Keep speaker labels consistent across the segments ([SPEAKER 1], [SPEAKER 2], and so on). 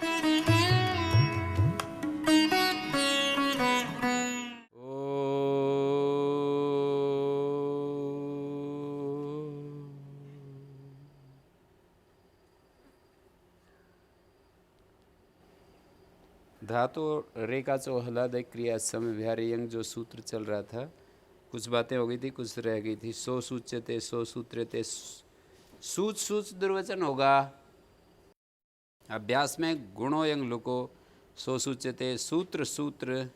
[SPEAKER 1] धातु रेखा चो हलादय क्रिया समव्याहृयंग जो सूत्र चल रहा था, कुछ बातें हो गई थी, कुछ रह गई थी। सो सूच्यते सो सूत्रते, सूच सूच दुर्वचन होगा। अभ्यास में गुणो यंग लुको, सो सूच्यते सूत्र सूत्र,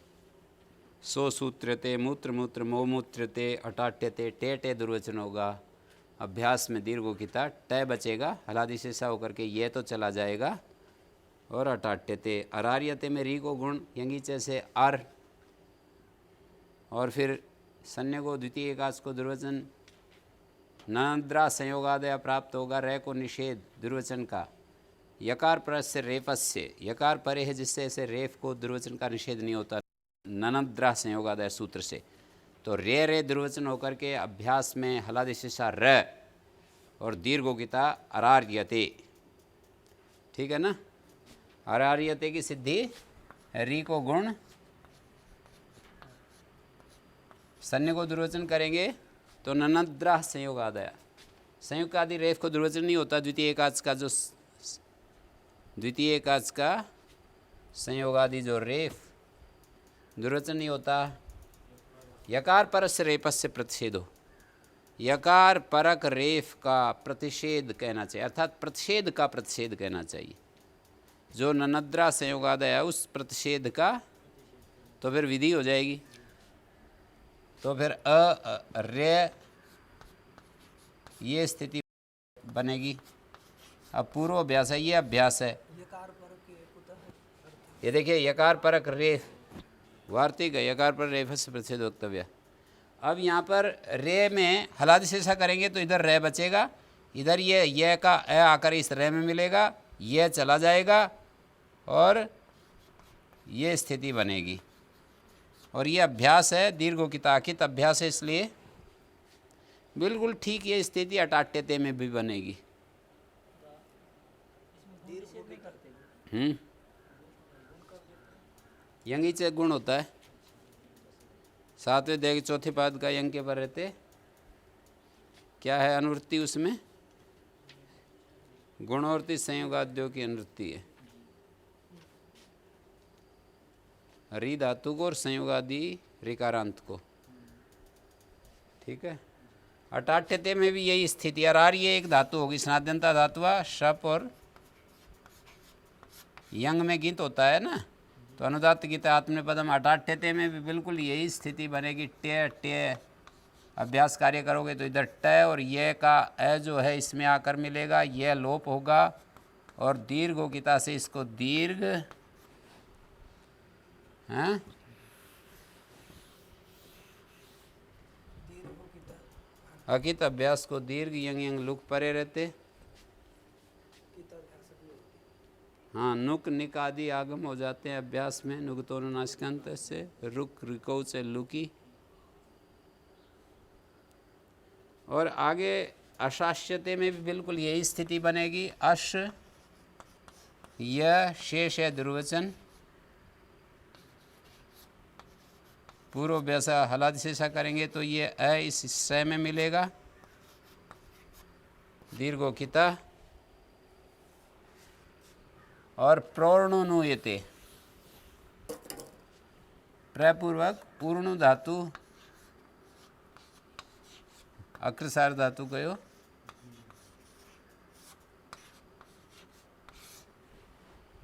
[SPEAKER 1] सो सूत्रते मूत्र मूत्र, मो मूत्रते, अटाट्यते टे टे दुर्वचन होगा। अभ्यास में दीर्घो की ता टे बचेगा, हलादि शेषा होकर के ये तो चला जाएगा। और अटाट्यते अरार्यते में री को गुण यंगीचे से अर, और फिर सन्य को द्वितीय एकाच को दुर्वचन नंद्रा संयोगादय प्राप्त होगा। रे को निषेध दुर्वचन का, यकार पर से रेफस्य, यकार परे है जिससे ऐसे रेफ को दुर्वचन का निषेध नहीं होता ननद्रा संयोगादय सूत्र से। तो रे रे दुर्वचन होकर के अभ्यास में हलादिशा र और दीर्घोगिता अरार्यते, ठीक है ना। अरार्यते की सिद्धि री को गुण, सन्य को दुर्वचन करेंगे तो ननद्रा संयोग आदया, संयुक्त आदि रेफ को दुर्वचन नहीं होता। द्वितीय एकाच का जो द्वितीय एकाच का संयोग आदि जो रेफ दुर्वचन नहीं होता। यकार परस्य रेपस्य प्रतिषेधो, यकार परक रेफ का प्रतिषेध कहना चाहिए, अर्थात प्रतिषेध का प्रतिषेध कहना चाहिए। जो ननद्रा संयोगादय है उस प्रतिषेध का, तो फिर विधि हो जाएगी। तो फिर रे ये स्थिति बनेगी। अब पूर्व अभ्यास है, ये अभ्यास है। ये देखिए यकार परक रेफ वार्तिक यकार पर रेफ से प्रतिषेध वक्तव्य। अब यहाँ पर रे में हलादि शेषा करेंगे तो इधर रे बचेगा, इधर ये का ए आकर इस रे में मिलेगा, ये चला जाएगा और ये स्थिति बनेगी। और ये अभ्यास है, दीर्घों की ताकित अभ्यास है, इसलिए बिल्कुल ठीक ये स्थिति अटाट्यते में भी बनेगी। यंगी से गुण होता है, सातवें देह चौथे पाद का यंग के पर रहते क्या है अनुवृत्ति, उसमें गुणवर्ती संयोगाद्यों की अनुवृत्ति है। री धातु को और संयोगादि ऋकारांत को, ठीक है। अटाट्यते में भी यही स्थिति। अरार्य एक धातु होगी, स्नाद्यंता धातुआ शप और यंग में गीत होता है ना, तो अनुदात्त गीत आत्मनेपदम। अटाट्यते में भी बिल्कुल यही स्थिति बनेगी। टे टे अभ्यास कार्य करोगे तो इधर ट और ये का ए जो है इसमें आकर मिलेगा, यह लोप होगा और दीर्घ गीता से इसको दीर्घ हैं, अकित अभ्यास को दीर्घ यंग यंग लुक परे रहते। हाँ, नुक निक आदि आगम हो जाते हैं अभ्यास में। नुगतोनुनाशकांत से रुक रिको से लुकी। और आगे अशास्यते में भी बिल्कुल यही स्थिति बनेगी। अश यह शेष है दुर्वचन, पूर्व अभ्यासा हलादि शेषा करेंगे तो ये अ इस स में मिलेगा, दीर्घोकिता। और प्रोर्णुनुयते प्रपूर्वक पूर्ण धातु अक्रसार धातु कहो,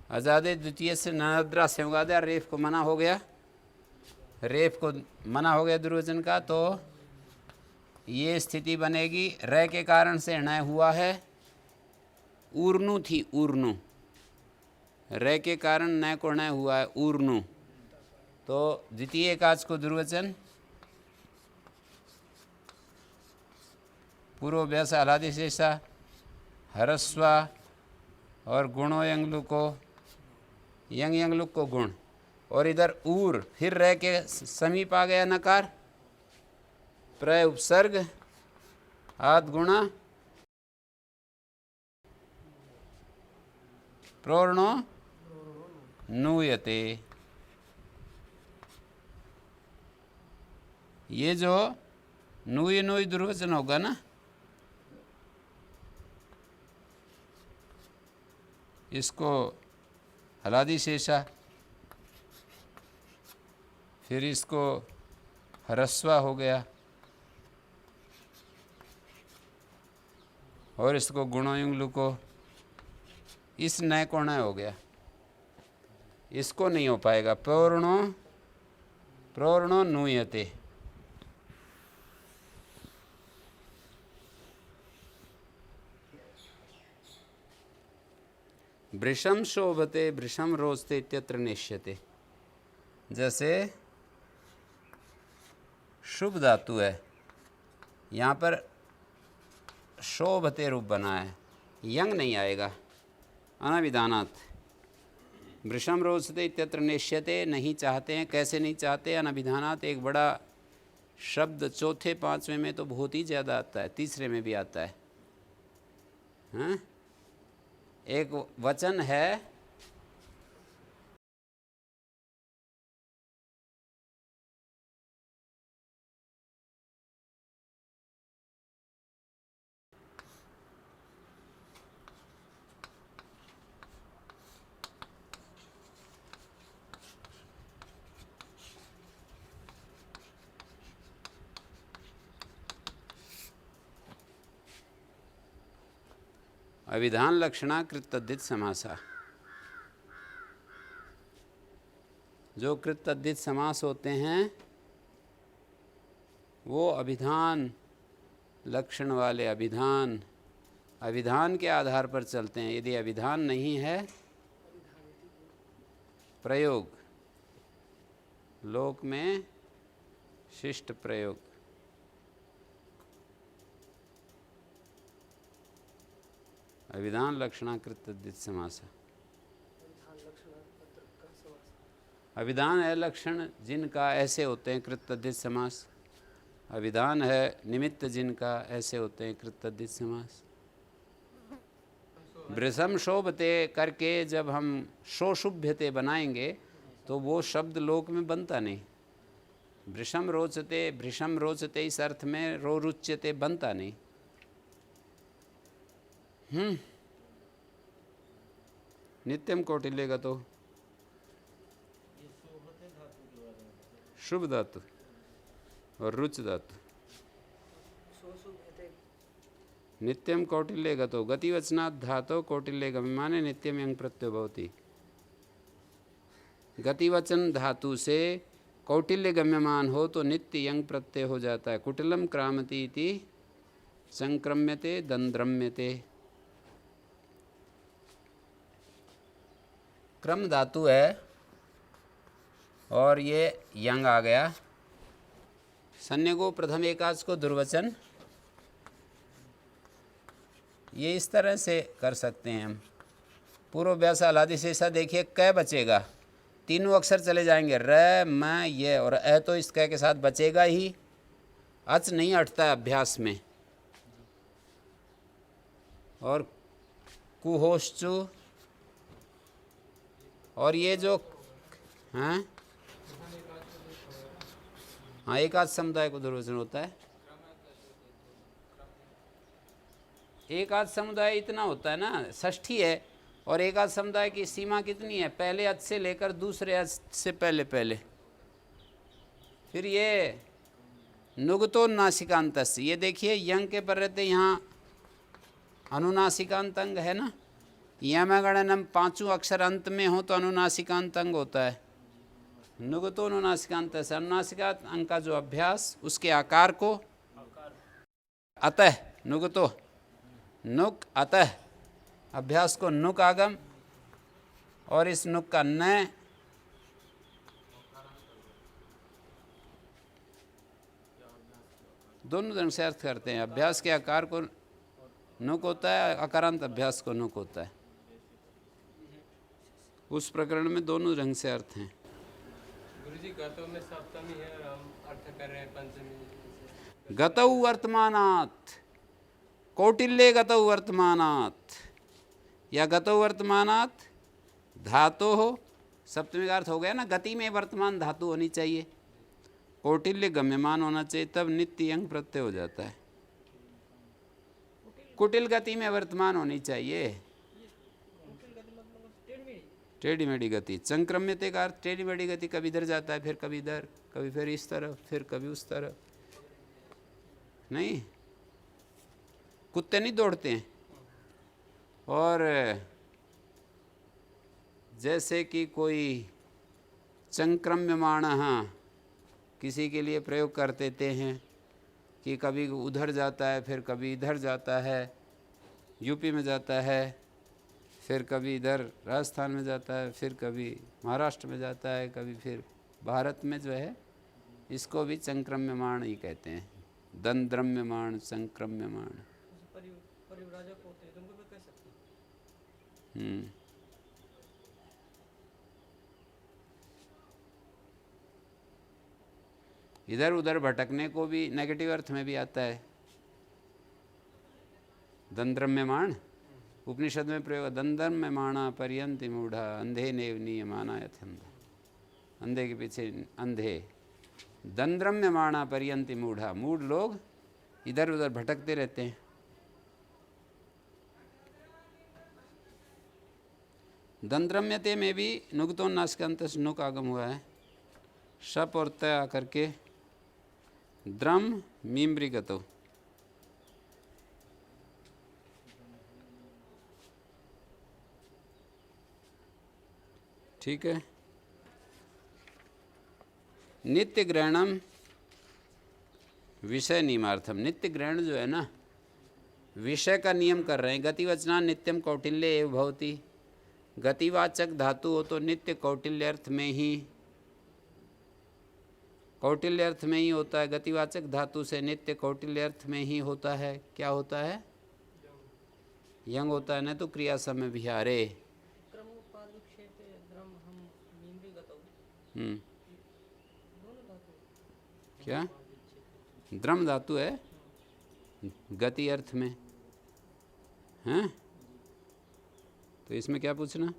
[SPEAKER 1] आजादे द्वितीय से नद्रा संयोगादय रेफ को मना हो गया, रेफ को मना हो गया दुर्वचन का, तो ये स्थिति बनेगी। रे के कारण से ण हुआ है, ऊर्नु थी ऊर्नु, रे के कारण न को ण हुआ है ऊर्नु, तो द्वितीय एकाच को दुर्वचन पूर्व अभ्यास हलादि शेषा हरस्वा और गुणो यंगलु को यंग यंगलु को गुण, और इधर ऊर फिर रह के समीप आ गया नकार, प्रय उपसर्ग आद गुणा प्रोर्णो नूयते। ये जो नूय नूय दुर्वचन होगा ना, इसको हलादी शेषा, फिर इसको ह्रस्वा हो गया, और इसको गुणोयुंग लुको, इस नए को नए हो गया। इसको नहीं हो पाएगा। प्रोर्णो प्रोर्णो नूयते। वृषम शोभते वृषम रोचते इत्यत्र नेष्यते। जैसे शुभ धातु है, यहाँ पर शोभते रूप बना है, यंग नहीं आएगा, अनभिधानात्। वृषम रोचते इत्यत्र नेष्यते, नहीं चाहते हैं। कैसे नहीं चाहते? अनभिधानात्। एक बड़ा शब्द चौथे पांचवें में तो बहुत ही ज़्यादा आता है, तीसरे में भी आता है। हाँ, एक वचन है अभिधान लक्षणा कृत तद्धित समासा। जो कृत तद्धित समास होते हैं वो अभिधान लक्षण वाले अभिधान के आधार पर चलते हैं। यदि अभिधान नहीं है, प्रयोग, लोक में शिष्ट प्रयोग, अभिधान लक्षणाकृत तद्धित समास। अभिधान है लक्षण जिनका, ऐसे होते हैं कृत तद्धित समास। अभिधान है निमित्त जिनका, ऐसे होते हैं कृत तद्धित समास। वृषम शोभते करके जब हम शोशुभ्यते बनाएंगे तो वो शब्द लोक में बनता नहीं। वृषम रोचते इस अर्थ में रोरुच्यते बनता नहीं। नित्यम कौटिल्य का तो शुभ धातु और रुच धातु। नित्यम कौटिल्य का तो गतिवचनात् धातो कौटिल्य का माने नित्यम यंग प्रत्यय भवति। गतिवचन धातु से कौटिल्य गम्यमान हो तो नित्य यंग प्रत्यय हो जाता है। कुटिलम क्रामति इति संक्रम्यते दंद्रम्यते। क्रम धातु है और ये यंग आ गया। सन्य को प्रथम एकाच को दुर्वचन, ये इस तरह से कर सकते हैं हम। पूर्वाभ्यास हलादि शेषा देखिए, क बचेगा, तीनों अक्षर चले जाएंगे, र म ये, और अ तो इस क के साथ बचेगा ही। अच नहीं हटता है अभ्यास में। और कुहोश्चु, और ये जो हाँ एक आध समुदाय को दुर्वचन होता है। एक आध समुदाय इतना होता है ना, षष्ठी है, और एक आध समुदाय की सीमा कितनी है? पहले अच से लेकर दूसरे अच से पहले। फिर ये नुगतो नासिकांतस, ये देखिए यंग के पर रहते यहाँ अनुनासिकांत अंग है ना। यमगणनम पांचों अक्षर अंत में हो तो अनुनासिकांत अंग होता है। नुगतो अनुनासिकांत से अनुनासिकांत अंग का जो अभ्यास, उसके आकार को अतः, नुगतो नुक अतः अभ्यास को नुक आगम, और इस नुक का न दोनों ढंग से अर्थ करते हैं। अभ्यास के आकार को नुक होता है, अकारांत अभ्यास को नुक होता है। उस प्रकरण में दोनों ढंग से अर्थ हैं।
[SPEAKER 2] गुरुजी गतौ में सप्तमी है और हम अर्थ कर रहे हैं पंचमी।
[SPEAKER 1] गतौ वर्तमानात्, कौटिल्ये गतौ वर्तमानात्, या गतौ वर्तमानात् धातोः सप्तमी का अर्थ हो गया ना, गति में वर्तमान धातु होनी चाहिए, कौटिल्य गम्यमान होना चाहिए, तब नित्य यंग प्रत्यय हो जाता है। कुटिल गति में वर्तमान होनी चाहिए, टेढ़ी मेढ़ी गति। संक्रम्यते का अर्थ टेढ़ी मेढ़ी गति, कभी इधर जाता है फिर कभी इधर, कभी फिर इस तरफ फिर कभी उस तरफ। नहीं, कुत्ते नहीं दौड़ते हैं। और जैसे कि कोई संक्रम्यमाण किसी के लिए प्रयोग कर देते हैं कि कभी उधर जाता है फिर कभी इधर जाता है, यूपी में जाता है फिर कभी इधर राजस्थान में जाता है, फिर कभी महाराष्ट्र में जाता है, कभी फिर भारत में जो है, इसको भी संक्रम्यमाण ही कहते हैं। दंद्रम्यमाण, संक्रम्यमाण।
[SPEAKER 2] परिव्राजक होते हैं, तुमको भी कह सकते हैं।
[SPEAKER 1] इधर उधर भटकने को भी नेगेटिव अर्थ में भी आता है, दंद्रम्यमाण। उपनिषद में प्रयोग, दंद्रम्यमाणा पर्यंति मूढ़ा अंधे नेव नियमाना यथंधा। अंधे के पीछे अंधे, दंद्रम्यमाणा पर्यंति मूढ़ा, मूढ़ लोग इधर उधर भटकते रहते हैं। दंद्रम्यते में भी नुगतोन्नास का अंत नुक आगम हुआ है, शप और तय आकर के द्रम मीम्ब्रिगतो। ठीक है। नित्य ग्रहणम विषय नियमार्थम। नित्य ग्रहण जो है ना, विषय का नियम कर रहे हैं। गतिवचना नित्यम कौटिल्य एव भवति। गतिवाचक धातु हो तो नित्य कौटिल्य अर्थ में ही, कौटिल्य अर्थ में ही होता है। गतिवाचक धातु से नित्य कौटिल्य अर्थ में ही होता है। क्या होता है? यंग होता है, न तो क्रिया समय विहारे। क्या द्रम धातु है गति अर्थ में, हैं? तो इसमें क्या पूछना?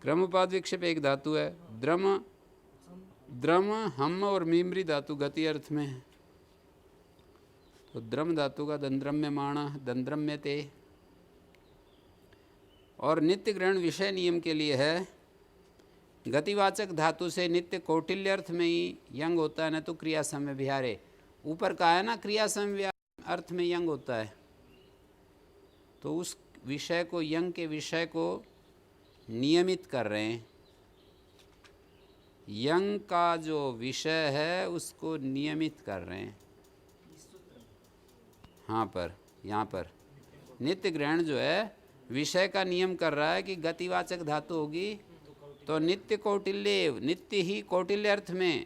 [SPEAKER 1] क्रमोपाद विक्षेप एक धातु है। द्रम, द्रम हम और मीमरी धातु गति अर्थ में है। तो द्रम धातु का दंद्रम्यमाण, दंद्रम्यते। और नित्य ग्रहण विषय नियम के लिए है। गतिवाचक धातु से नित्य कौटिल्य अर्थ में ही यंग होता है, न तो क्रिया समय विहारे। ऊपर का है ना, क्रिया समय अर्थ में यंग होता है, तो उस विषय को, यंग के विषय को नियमित कर रहे हैं। यंग का जो विषय है उसको नियमित कर रहे हैं। हाँ, पर यहाँ पर नित्य ग्रहण जो है विषय का नियम कर रहा है कि गतिवाचक धातु होगी तो नित्य कौटिल्य, नित्य ही कौटिल्य अर्थ में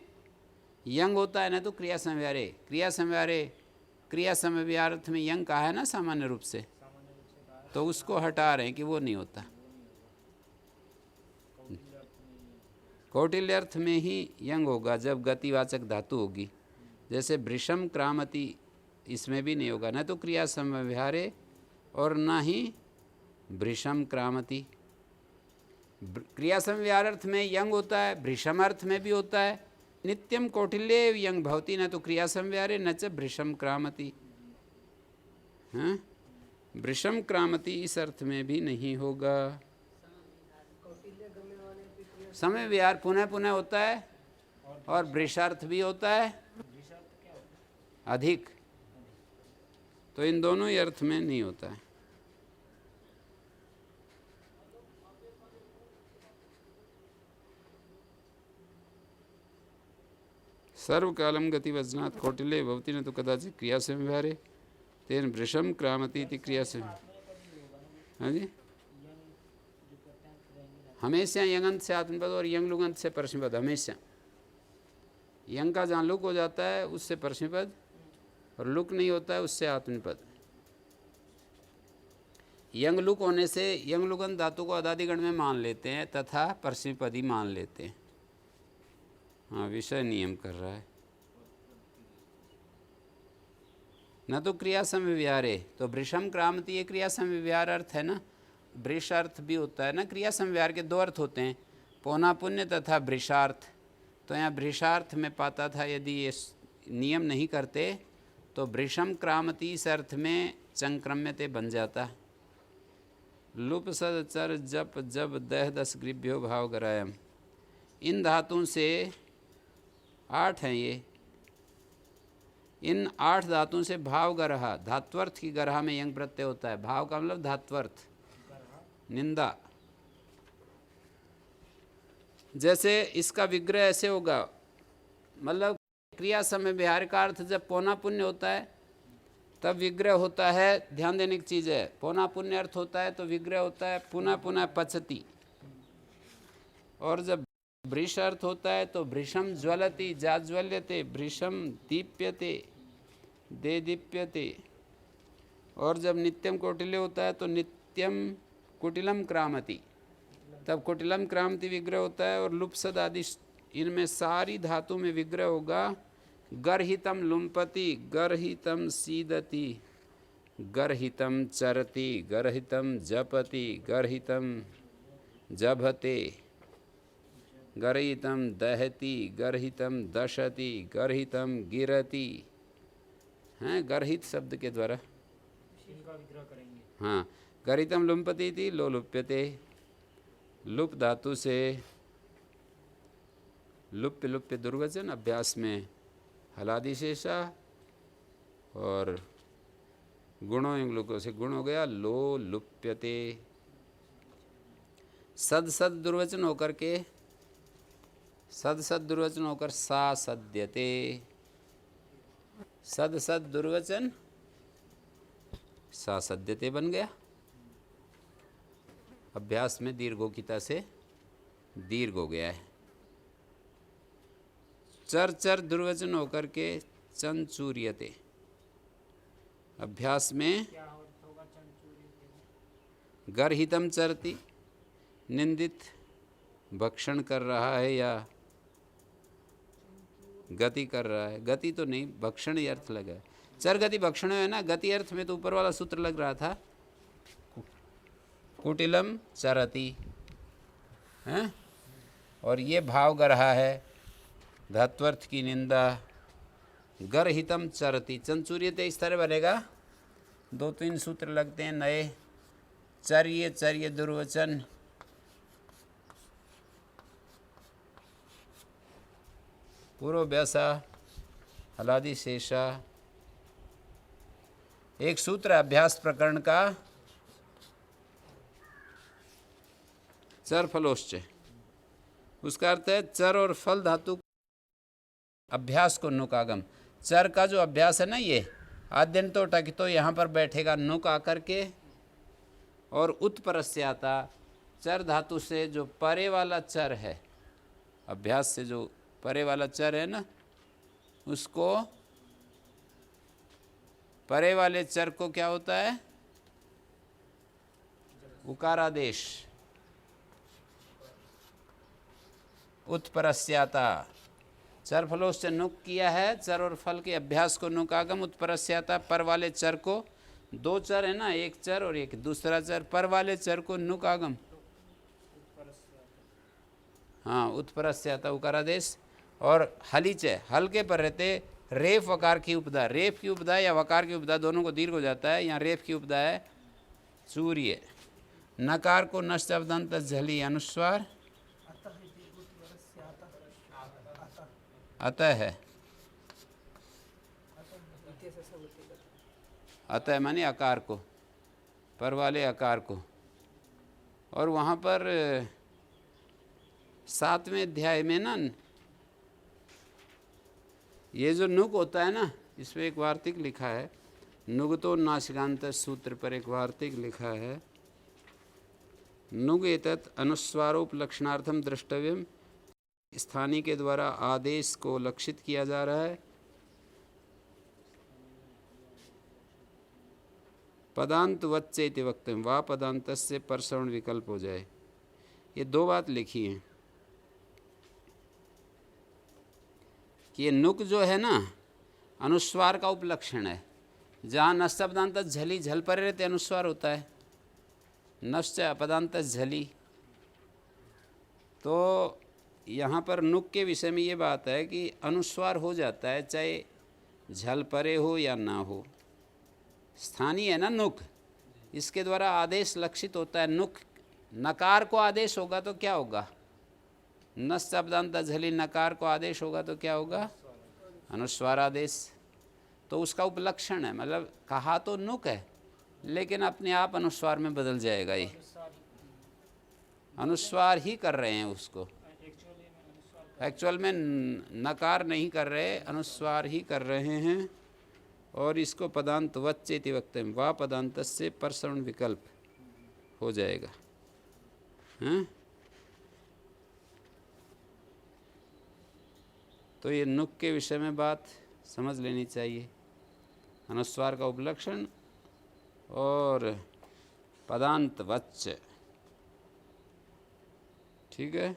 [SPEAKER 1] यंग होता है, ना तो क्रिया समव्यारे। क्रिया समव्यारे, क्रिया समव्यार अर्थ में यंग कहा है ना सामान्य रूप से, तो उसको हटा रहे हैं कि वो नहीं होता। कौटिल्य अर्थ में ही यंग होगा जब गतिवाचक धातु होगी। जैसे भृशम क्रामति, इसमें भी नहीं होगा, न तो क्रिया समव्यारे और ना ही भृशम क्रामति। क्रिया समव्यार अर्थ में यंग होता है, भृशम अर्थ में भी होता है। नित्यम कौटिल्य यंग भवति, न तो क्रिया समव्यारे न च भृशम क्रामति। हाँ, भृशम क्रामति इस अर्थ में भी नहीं होगा। समय विहार पुनः पुनः होता है और भृशार्थ भी होता है अधिक, तो इन दोनों ही अर्थ में नहीं होता है। सर्वकालम गतिवचनात् कौटिल्ये भवति, न तो कदाचित क्रिया से व्यवहारे तेन वृषम क्रामति इति क्रिया से। हाँ जी, हमेशा यंगंत से आत्मपद और यंग लुगंत से परस्मैपद। हमेशा यंग का जहाँ लुक हो जाता है उससे परस्मैपद, और लुक नहीं होता है उससे आत्मपद। यंग लुक होने से यंग लुगंत धातु को अदादिगण में मान लेते हैं तथा परस्मैपदी मान लेते हैं। हाँ, विषय नियम कर रहा है। न तो क्रिया समय विहारे, तो भृशम क्रामति ये क्रिया समय विहार अर्थ है ना, भृशार्थ भी होता है ना, क्रिया समव्यवहार के दो अर्थ होते हैं, पौना पुण्य तथा भृशार्थ। तो यहाँ भृशार्थ में पाता था, यदि ये नियम नहीं करते तो भृशम क्रामति इस अर्थ में चंक्रम्यते बन जाता। लुप सद चर जप जब दह दस ग्रीभ्यो भाव गरायम। इन धातुओं से 8 हैं ये, इन 8 धातुओं से भाव गरहा, धात्वर्थ की गरहा में यंग प्रत्यय होता है। भाव का मतलब धात्वर्थ, निंदा। जैसे इसका विग्रह ऐसे होगा, मतलब क्रिया समय व्यवहार का अर्थ जब पौना पुण्य होता है तब विग्रह होता है। ध्यान देने की चीज़ है, पौना पुण्य अर्थ होता है तो विग्रह होता है पुनः पुनः पचती। और जब भृश अर्थ होता है तो भृशम ज्वलति जाज्वल्यते, भृशम दीप्यते दे दीप्यते। और जब नित्यम कौटिल्य होता है तो नित्यम कुटिलम क्रामति, तब कुटिलम क्रामति विग्रह होता है। और लुप्सद आदि इनमें सारी धातु में विग्रह होगा। गर्हितम लुम्पति, गर्हितम सीदति, गर्हितम चरति, गर्हितम जपति, गर्हितम जभते, गर्हितम दहति, गर्हितम दशति, गर्हितम गिरति। हैं, गर्हित शब्द के द्वारा
[SPEAKER 3] इनका विग्रह करेंगे।
[SPEAKER 1] हाँ, गर्हितम लुम्पति थी लोलुप्यते, लुप धातु से लुप्य लुप्य दुर्वचन, अभ्यास में हलादि शेषा और गुणों इन लोगों से गुण हो गया लो लुप्यते। सद सद दुर्वचन होकर के, सद सद दुर्वचन होकर सा सद्यते, सद सद दुर्वचन सा सद्यते बन गया। अभ्यास में दीर्घोकिता से दीर्घ हो गया है। चर चर दुर्वचन होकर के चंचूर्यते, अभ्यास में
[SPEAKER 3] क्या अर्थ होगा चंचूर्यते?
[SPEAKER 1] गर्हितम चरति, निंदित भक्षण कर रहा है या गति कर रहा है। गति तो नहीं, भक्षण ही अर्थ लगा है। चर गति भक्षण है ना, गति अर्थ में तो ऊपर वाला सूत्र लग रहा था, कुटिलम चरति हैं। और ये भाव ग रहा है, धात्वर्थ की निंदा। गर्हितम चरति, चंचूर्यते इस तरह बनेगा, 2-3 सूत्र लगते हैं नए। चर्य चर्य दुर्वचन, पूर्व व्यासा हलादि शेषा। एक सूत्र अभ्यास प्रकरण का, चर फलोश्च, उसका अर्थ है चर और फल धातु अभ्यास को नुकागम। चर का जो अभ्यास है ना, ये आद्यंतो टकितो यहाँ पर बैठेगा नुक आकर के, और उत्परस्याता चर धातु से जो परे वाला चर है, अभ्यास से जो परे वाला चर है ना, उसको परे वाले चर को क्या होता है, उकारादेश। उत्परस्याता, चर फलों से नुक किया है, चर और फल के अभ्यास को नुकागम। उत्परस्याता, पर वाले चर को, 2 चर है ना, एक चर और एक दूसरा चर, पर वाले चर को नुकागम। हाँ, उत्परस्याता उकारादेश। और हलीच है, हल्के पर रहते रेफ वकार की उपदा, रेफ की उपदा या वकार की उपदा दोनों को दीर्घ हो जाता है। यहाँ रेफ की उपदा है सूर्य। नकार को नष्ट अवदंत झली अनुस्वार अतः है, अतः माने आकार को, पर वाले आकार को। और वहाँ पर 7वें अध्याय में ना, ये जो नुक होता है ना, इसमें एक वार्तिक लिखा है, नुगतो नासिकांत सूत्र पर एक वार्तिक लिखा है, नुग एतत् अनुस्वारोपलक्षणार्थम द्रष्टव्यम। स्थानीय के द्वारा आदेश को लक्षित किया जा रहा है। पदांत वच्चे इति वक्तव्यम, वा पदांत से परसवर्ण विकल्प हो जाए। ये 2 बात लिखी हैं कि ये नुक जो है ना, अनुस्वार का उपलक्षण है। जहाँ नस्तब्दांत झली झल पर रहते अनुस्वार होता है, नश्च अपदांत झली। तो यहाँ पर नुक के विषय में ये बात है कि अनुस्वार हो जाता है, चाहे झल परे हो या ना हो। स्थानीय है ना नुक, इसके द्वारा आदेश लक्षित होता है। नुक नकार को आदेश होगा तो क्या होगा? नश्च अपदांत झली नकार को आदेश होगा तो क्या होगा? अनुस्वार आदेश। तो उसका उपलक्षण है, मतलब कहा तो नुक है लेकिन अपने आप अनुस्वार में बदल जाएगा। ये अनुस्वार ही कर रहे हैं उसको, एक्चुअल में नकार नहीं कर रहे, अनुस्वार ही कर रहे हैं। और इसको पदांत वच्चेति वक्तव्य, वा पदांत से परसवर्ण विकल्प हो जाएगा। हैं? तो ये नुक के विषय में बात समझ लेनी चाहिए। अनुस्वार का उपलक्षण और पदांत वच्च, ठीक है।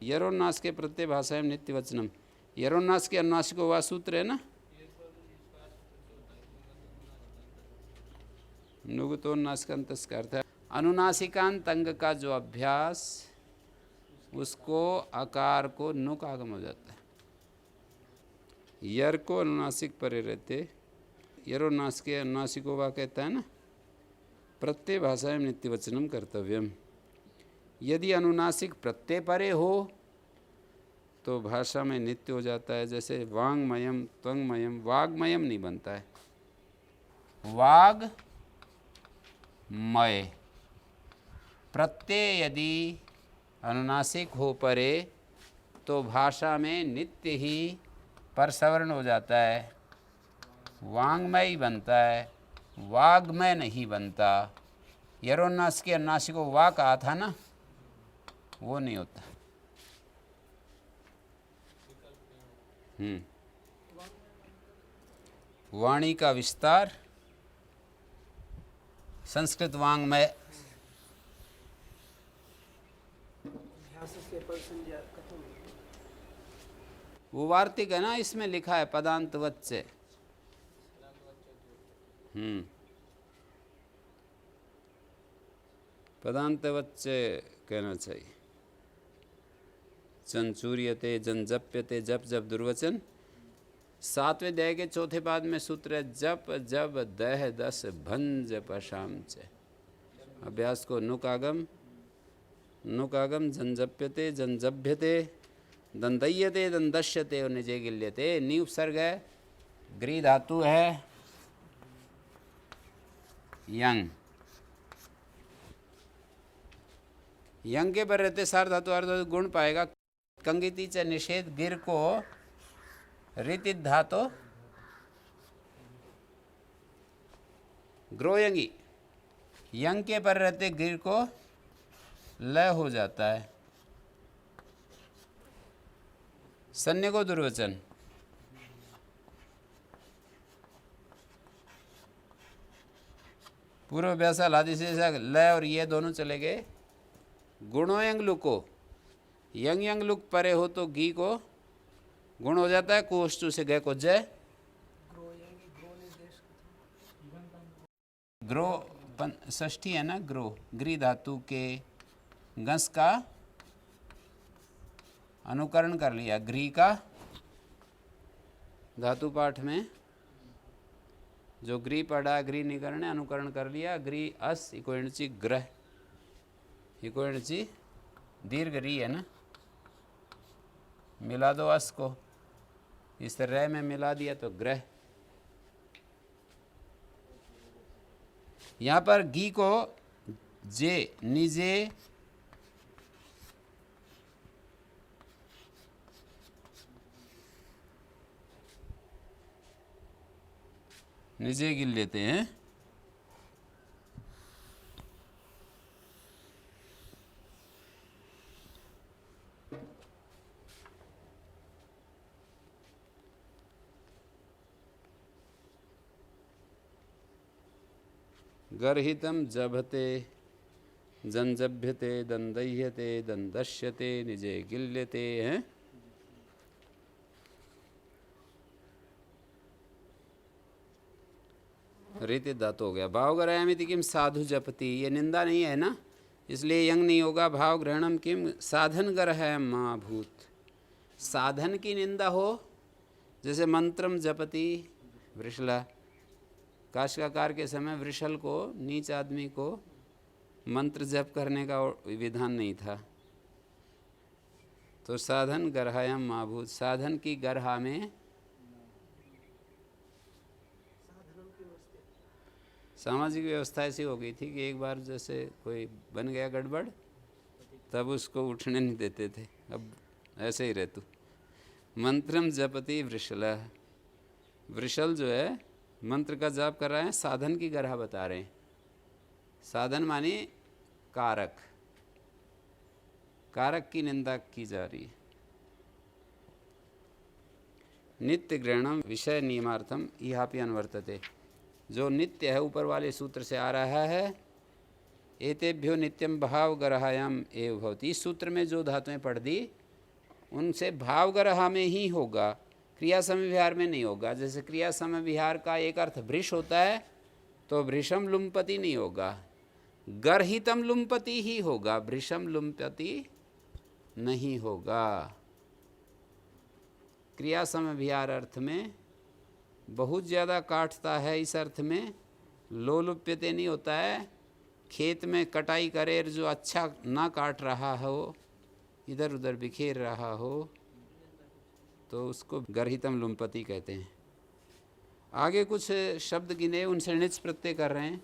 [SPEAKER 1] यरोन्नास के प्रत्यय भाषा में नित्य वचनम, यरोन्नास के अनुनासिको वा सूत्र है ना, नुगतोन्नास का अंत का अर्थ है अनुनासिकांत अंग का जो अभ्यास, उसको आकार को नुक आगम हो जाता है। यर को अनुनासिक परे रहते, यरोन्नास के अनुनासिको वा कहता है ना, प्रत्यय भाषा में नित्य वचनम कर्तव्यम। यदि अनुनासिक प्रत्यय परे हो तो भाषा में नित्य हो जाता है। जैसे वांगमयम त्वंगमयम, वाग्मयम नहीं बनता है, वाग्मय। प्रत्यय यदि अनुनासिक हो परे तो भाषा में नित्य ही परसवर्ण हो जाता है, वांगमय बनता है, वाग्मय नहीं बनता। यरोन्नास के अनुनासिक को वा कहा था ना, वो नहीं होता। वाणी का विस्तार, संस्कृत वांग्मय। वो वार्तिक है ना, इसमें लिखा है पदांत वच्च। पदांत वच्च कहना चाहिए। चंचूर्यते जनजप्यते, जप जप दुर्वचन। 7वें अध्याय के चौथे पाद में सूत्र है जप जब दह दस भंज पशाम च। अभ्यास को नुकागम, नुकागम जनजप्यते जनजभ्यते, दंदय्यते दंदश्यते और निजे गिल्यते। नी उपसर्ग है, ग्री धातु है यंग, यंग के पर रहते सार धातु अर्ध धातु गुण पाएगा। कंगिति च निषेध गिर को रीतित धातु ग्रोयंगी, यंग के पर रहते गिर को लय हो जाता है। सन्य को दुर्वचन, पूर्व अभ्यास लादि से लय और ये दोनों चले गए। गुणोयंग लुको, यंग यंग लुक परे हो तो घी को गुण हो जाता है, कोष्टु से गए को जय। ग्रो षष्ठी है ना, ग्रो ग्री धातु के गंस का अनुकरण कर लिया। ग्री का धातु पाठ में जो ग्री पढ़ा, ग्री निकरण है, अनुकरण कर लिया। ग्री अस इकोणची ग्रह, इकोणची दीर्घ री है ना, मिला दो अस को, इस रह में मिला दिया तो ग्रह। यहाँ पर गी को जे निजे निजे गिल लेते हैं। गर्हितम जभते जंजभ्यते दंदह्यते दंदश्यते निजे गिल्यते हैं। रीति धातु हो गया। भाव ग्रहमिति किम साधु जपति, ये निंदा नहीं है ना, इसलिए यंग नहीं होगा। भाव ग्रहणम किम साधन ग्रह माँ भूत, साधन की निंदा हो, जैसे मंत्रम जपति वृषला, काशकाकार के समय वृषल को, नीच आदमी को मंत्र जप करने का विधान नहीं था, तो साधन गर्हायाम माभूत, साधन की गर्हा में सामाजिक व्यवस्था ऐसी हो गई थी कि एक बार जैसे कोई बन गया गड़बड़, तब उसको उठने नहीं देते थे, अब ऐसे ही रह तू। मंत्रम जपति वृषल, वृषल जो है मंत्र का जाप कर रहे हैं, साधन की गर्हा बता रहे हैं। साधन माने कारक, कारक की निंदा की जा रही है। नित्य ग्रहणम विषय नियमार्थम इहापि अनुवर्तते, जो नित्य है ऊपर वाले सूत्र से आ रहा है। एतेभ्यो नित्यम भाव ग्रहायाम एव भवति, इस सूत्र में जो धातुएं पढ़ दी उनसे भाव ग्रहा में ही होगा, क्रिया समय विहार में नहीं होगा। जैसे क्रिया समय विहार का एक अर्थ भृश होता है, तो भृशम लुम्पति नहीं होगा, गर्हितम लुम्पति ही होगा, भृशम लुम्पति नहीं होगा। क्रिया समय विहार अर्थ में बहुत ज़्यादा काटता है, इस अर्थ में लोलुप्यते नहीं होता है। खेत में कटाई करे जो अच्छा ना काट रहा हो, इधर उधर बिखेर रहा हो, तो उसको गर्हितम लुम्पति कहते हैं। आगे कुछ शब्द गिने, उनसे निच प्रत्यय कर रहे हैं।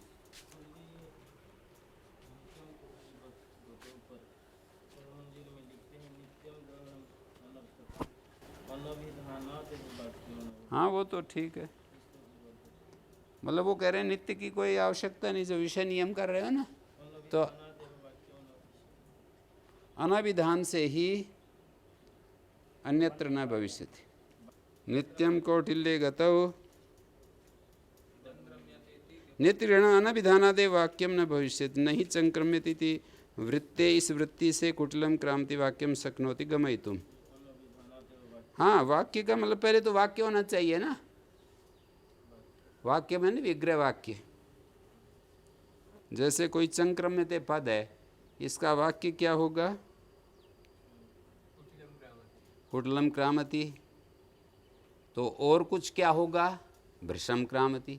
[SPEAKER 1] हाँ वो तो ठीक है, मतलब वो कह रहे हैं नित्य की कोई आवश्यकता नहीं, जो विषय नियम कर रहे हो ना, तो अनाविधान से ही अन्यत्र न भविष्यति। नित्यम कौटिल्ये गतौ नित्य ग्रहण अनाविधानादेव वाक्यम न भविष्यति, नहीं चंक्रम्यति वृत्ते, इस वृत्ति से कुटिलम क्रांति वाक्यम शक्नोति गमयितुम। हाँ, वाक्य का मतलब पहले तो वाक्य होना चाहिए ना, वाक्य में नहीं विग्रह वाक्य। जैसे कोई चंक्रम्यते पद है, इसका वाक्य क्या होगा? कुटिलम क्रामति। तो और कुछ क्या होगा? वृषम क्रामति।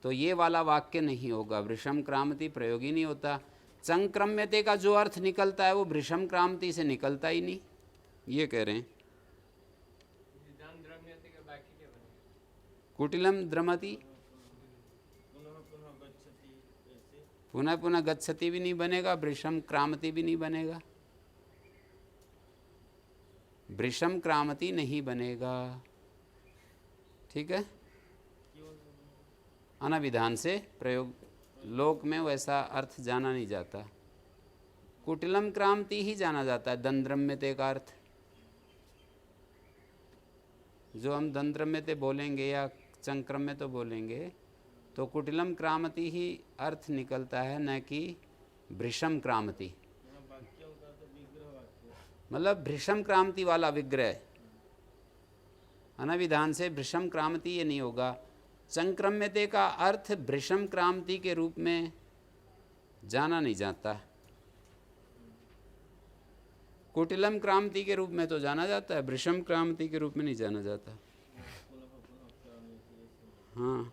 [SPEAKER 1] तो ये वाला वाक्य नहीं होगा, वृषम क्रामति प्रयोगी नहीं होता। चंक्रम्यते का जो अर्थ निकलता है वो वृषम क्रांति से निकलता ही नहीं, ये कह रहे हैं। कुटिलम द्रमति, पुनः पुनः गच्छति भी नहीं बनेगा, वृषम क्रामति भी नहीं बनेगा, वृषम क्रामति नहीं बनेगा। ठीक है, अनाविधान से प्रयोग, लोक में वैसा अर्थ जाना नहीं जाता। कुटिलम क्रांति ही जाना जाता है, दंद्रम्यते का अर्थ। जो हम दंद्रम्यते बोलेंगे या चंक्रम्य तो बोलेंगे, तो कुटिलम क्रामति ही अर्थ निकलता है, न कि वृषम क्रामति। मतलब भृषम क्रांति वाला विग्रह, अनाविधान से भृषम क्रांति ये नहीं होगा। संक्रम्यते का अर्थ भृषम क्रांति के रूप में जाना नहीं जाता, कुटिलम क्रांति के रूप में तो जाना जाता है, भृषम क्रांति के रूप में नहीं जाना जाता। हाँ,